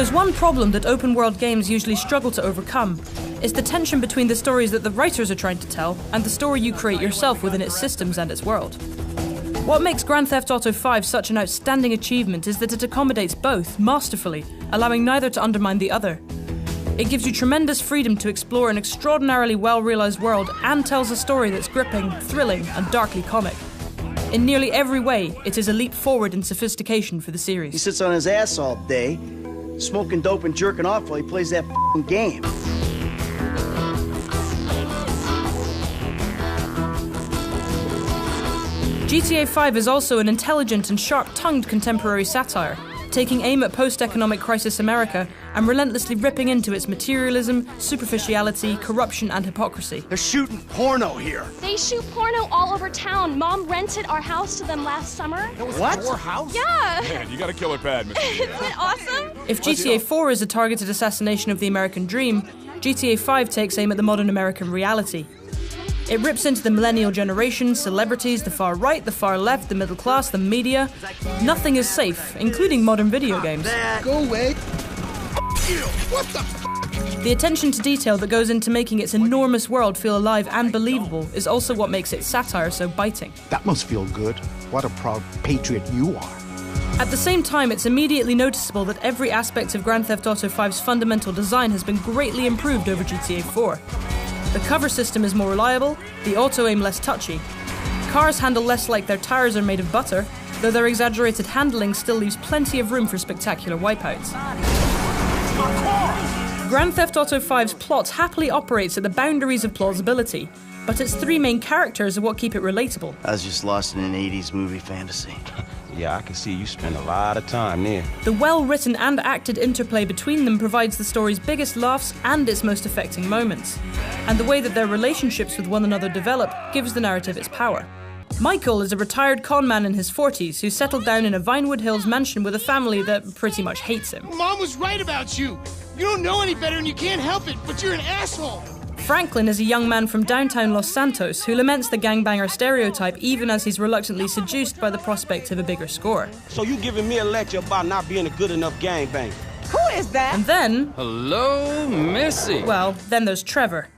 there's one problem that open-world games usually struggle to overcome, it's the tension between the stories that the writers are trying to tell and the story you create yourself within its systems and its world. What makes Grand Theft Auto V such an outstanding achievement is that it accommodates both masterfully, allowing neither to undermine the other. It gives you tremendous freedom to explore an extraordinarily well-realised world and tells a story that's gripping, thrilling, and darkly comic. In nearly every way, it is a leap forward in sophistication for the series. He sits on his ass all day, smoking dope and jerking off while he plays that f***ing game. GTA V is also an intelligent and sharp-tongued contemporary satire, taking aim at post-economic crisis America and relentlessly ripping into its materialism, superficiality, corruption, and hypocrisy. They're shooting porno here. They shoot porno all over town. Mom rented our house to them last summer. What? Your house? Yeah. Man, you got a killer pad, Mr. Isn't it awesome? If GTA IV is a targeted assassination of the American dream, GTA V takes aim at the modern American reality. It rips into the millennial generation, celebrities, the far right, the far left, the middle class, the media. Nothing is safe, including modern video games. Go away. What the The attention to detail that goes into making its enormous world feel alive and believable is also what makes its satire so biting. That must feel good. What a proud patriot you are. At the same time, it's immediately noticeable that every aspect of Grand Theft Auto V's fundamental design has been greatly improved over GTA 4. The cover system is more reliable, the auto-aim less touchy. Cars handle less like their tires are made of butter, though their exaggerated handling still leaves plenty of room for spectacular wipeouts. Grand Theft Auto V's plot happily operates at the boundaries of plausibility, but its three main characters are what keep it relatable. I was just lost in an 80s movie fantasy. Yeah, I can see you spend a lot of time there. The well-written and acted interplay between them provides the story's biggest laughs and its most affecting moments. And the way that their relationships with one another develop gives the narrative its power. Michael is a retired con man in his 40s who settled down in a Vinewood Hills mansion with a family that pretty much hates him. Mom was right about you. You don't know any better and you can't help it, but you're an asshole. Franklin is a young man from downtown Los Santos who laments the gangbanger stereotype even as he's reluctantly seduced by the prospect of a bigger score. So you giving me a lecture about not being a good enough gangbanger? Who is that? And then... Hello, Missy. Well, then there's Trevor.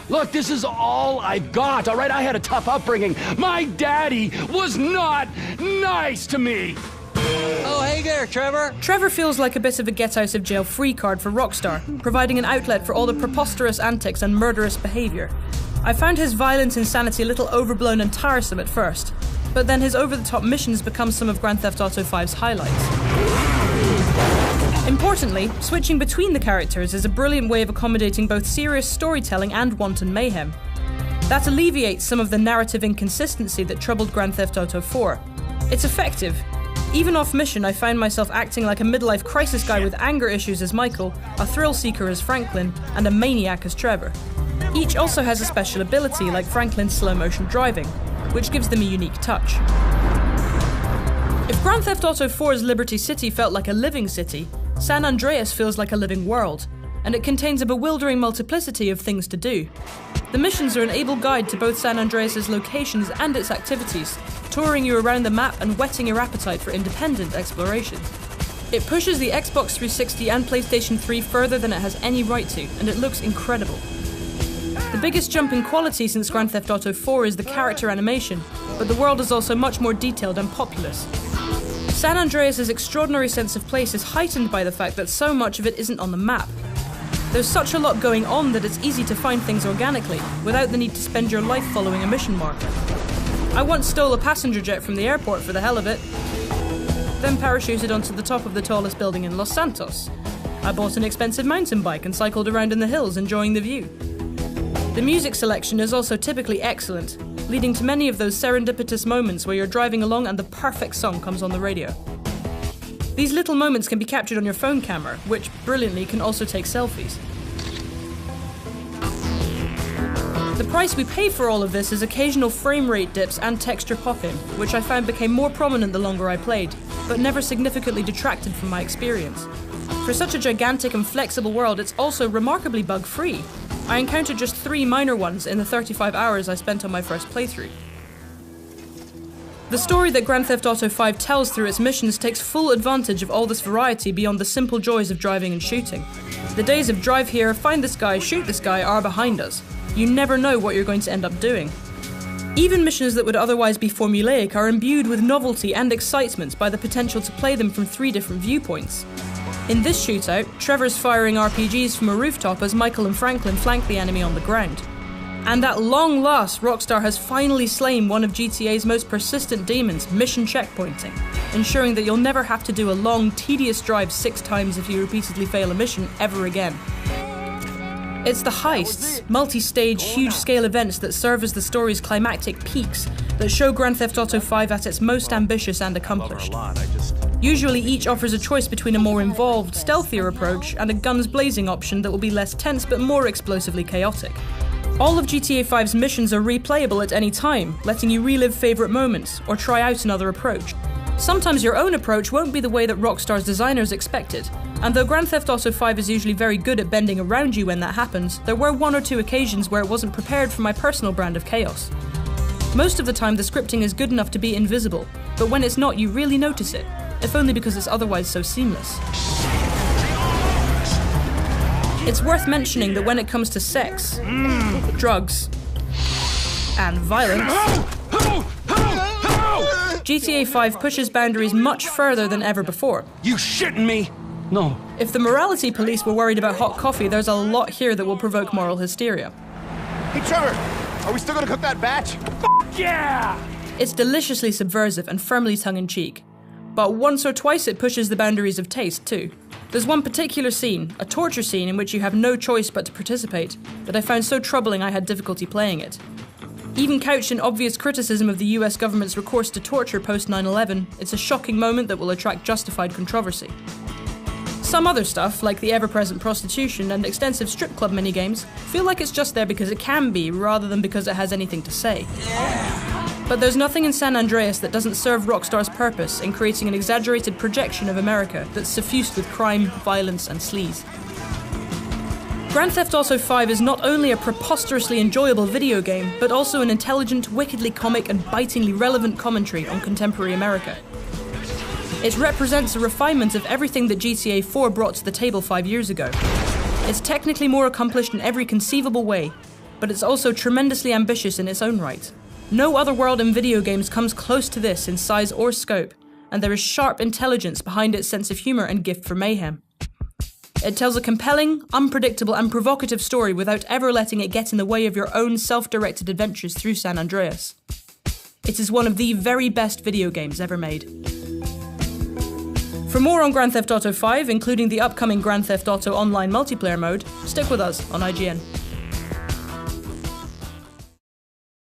Look, this is all I've got, all right? I had a tough upbringing. My daddy was not nice to me. Oh, hey there, Trevor. Trevor feels like a bit of a get-out-of-jail-free card for Rockstar, providing an outlet for all the preposterous antics and murderous behaviour. I found his violent insanity a little overblown and tiresome at first, but then his over-the-top missions become some of Grand Theft Auto V's highlights. Importantly, switching between the characters is a brilliant way of accommodating both serious storytelling and wanton mayhem. That alleviates some of the narrative inconsistency that troubled Grand Theft Auto 4. It's effective. Even off mission, I found myself acting like a midlife crisis guy with anger issues as Michael, a thrill seeker as Franklin, and a maniac as Trevor. Each also has a special ability, like Franklin's slow-motion driving, which gives them a unique touch. If Grand Theft Auto 4's Liberty City felt like a living city, San Andreas feels like a living world, and it contains a bewildering multiplicity of things to do. The missions are an able guide to both San Andreas' locations and its activities, touring you around the map and whetting your appetite for independent exploration. It pushes the Xbox 360 and PlayStation 3 further than it has any right to, and it looks incredible. The biggest jump in quality since Grand Theft Auto 4 is the character animation, but the world is also much more detailed and populous. San Andreas' extraordinary sense of place is heightened by the fact that so much of it isn't on the map. There's such a lot going on that it's easy to find things organically, without the need to spend your life following a mission marker. I once stole a passenger jet from the airport for the hell of it, then parachuted onto the top of the tallest building in Los Santos. I bought an expensive mountain bike and cycled around in the hills enjoying the view. The music selection is also typically excellent, leading to many of those serendipitous moments where you're driving along and the perfect song comes on the radio. These little moments can be captured on your phone camera, which, brilliantly, can also take selfies. The price we pay for all of this is occasional frame rate dips and texture pop-in, which I found became more prominent the longer I played, but never significantly detracted from my experience. For such a gigantic and flexible world, it's also remarkably bug-free. I encountered just 3 minor ones in the 35 hours I spent on my first playthrough. The story that Grand Theft Auto 5 tells through its missions takes full advantage of all this variety beyond the simple joys of driving and shooting. The days of drive here, find this guy, shoot this guy are behind us. You never know what you're going to end up doing. Even missions that would otherwise be formulaic are imbued with novelty and excitement by the potential to play them from 3 different viewpoints. In this shootout, Trevor's firing RPGs from a rooftop as Michael and Franklin flank the enemy on the ground. And at long last, Rockstar has finally slain one of GTA's most persistent demons, mission checkpointing, ensuring that you'll never have to do a long, tedious drive 6 times if you repeatedly fail a mission ever again. It's the heists, multi-stage, huge-scale events that serve as the story's climactic peaks that show Grand Theft Auto 5 at its most ambitious and accomplished. Usually each offers a choice between a more involved, stealthier approach and a guns-blazing option that will be less tense but more explosively chaotic. All of GTA 5's missions are replayable at any time, letting you relive favourite moments or try out another approach. Sometimes your own approach won't be the way that Rockstar's designers expected, and though Grand Theft Auto 5 is usually very good at bending around you when that happens, there were 1 or 2 occasions where it wasn't prepared for my personal brand of chaos. Most of the time the scripting is good enough to be invisible, but when it's not you really notice it, if only because it's otherwise so seamless. It's worth mentioning that when it comes to sex, drugs, and violence, GTA 5 pushes boundaries much further than ever before. You shitting me? No. If the morality police were worried about hot coffee, there's a lot here that will provoke moral hysteria. Hey, Trevor, are we still gonna cook that batch? Yeah! It's deliciously subversive and firmly tongue-in-cheek. But once or twice it pushes the boundaries of taste, too. There's one particular scene, a torture scene in which you have no choice but to participate, that I found so troubling I had difficulty playing it. Even couched in obvious criticism of the US government's recourse to torture post 9/11, it's a shocking moment that will attract justified controversy. Some other stuff, like the ever-present prostitution and extensive strip club minigames, feel like it's just there because it can be, rather than because it has anything to say. But there's nothing in San Andreas that doesn't serve Rockstar's purpose in creating an exaggerated projection of America that's suffused with crime, violence, and sleaze. Grand Theft Auto 5 is not only a preposterously enjoyable video game, but also an intelligent, wickedly comic, and bitingly relevant commentary on contemporary America. It represents a refinement of everything that GTA 4 brought to the table 5 years ago. It's technically more accomplished in every conceivable way, but it's also tremendously ambitious in its own right. No other world in video games comes close to this in size or scope, and there is sharp intelligence behind its sense of humour and gift for mayhem. It tells a compelling, unpredictable and provocative story without ever letting it get in the way of your own self-directed adventures through San Andreas. It is one of the very best video games ever made. For more on Grand Theft Auto 5, including the upcoming Grand Theft Auto Online multiplayer mode, stick with us on IGN.